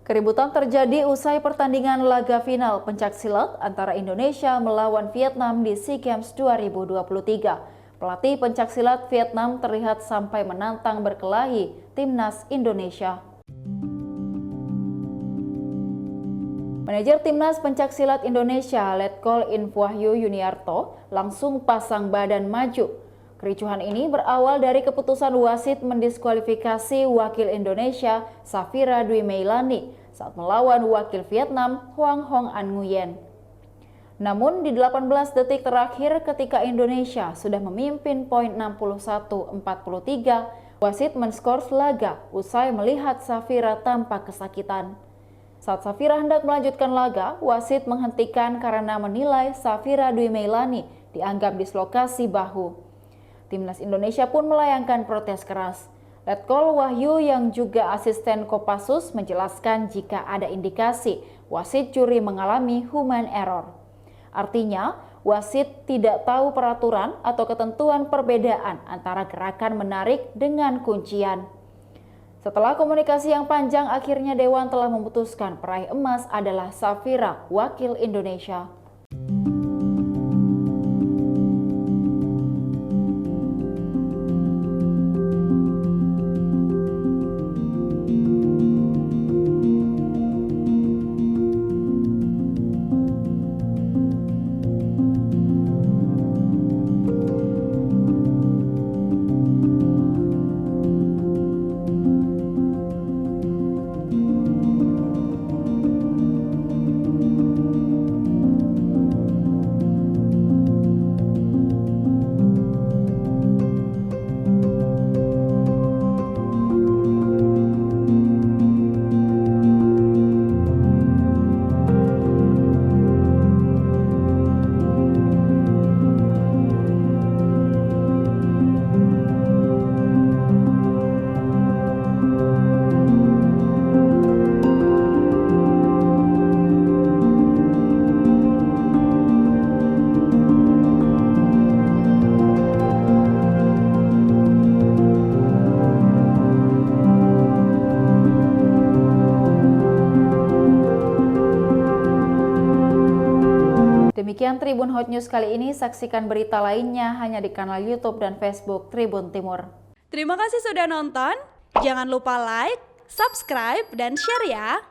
Keributan terjadi usai pertandingan laga final pencaksilat antara Indonesia melawan Vietnam di SEA Games 2023. Pelatih pencaksilat Vietnam terlihat sampai menantang berkelahi timnas Indonesia. Manajer timnas pencaksilat Indonesia, Letkol In Wahyu Yuniarto, langsung pasang badan maju. Kericuhan ini berawal dari keputusan wasit mendiskualifikasi wakil Indonesia Safira Dwi Meilani saat melawan wakil Vietnam Hoang Hong An Nguyen. Namun di 18 detik terakhir ketika Indonesia sudah memimpin poin 61-43, wasit men-skors laga usai melihat Safira tampak kesakitan. Saat Safira hendak melanjutkan laga, wasit menghentikan karena menilai Safira Dwi Meilani dianggap dislokasi bahu. Timnas Indonesia pun melayangkan protes keras. Letkol Wahyu yang juga asisten Kopassus menjelaskan jika ada indikasi wasit juri mengalami human error. Artinya, wasit tidak tahu peraturan atau ketentuan perbedaan antara gerakan menarik dengan kuncian. Setelah komunikasi yang panjang, akhirnya Dewan telah memutuskan peraih emas adalah Safira, wakil Indonesia. Demikian Tribun Hot News kali ini, saksikan berita lainnya hanya di kanal YouTube dan Facebook Tribun Timur. Terima kasih sudah nonton, jangan lupa like, subscribe, dan share ya!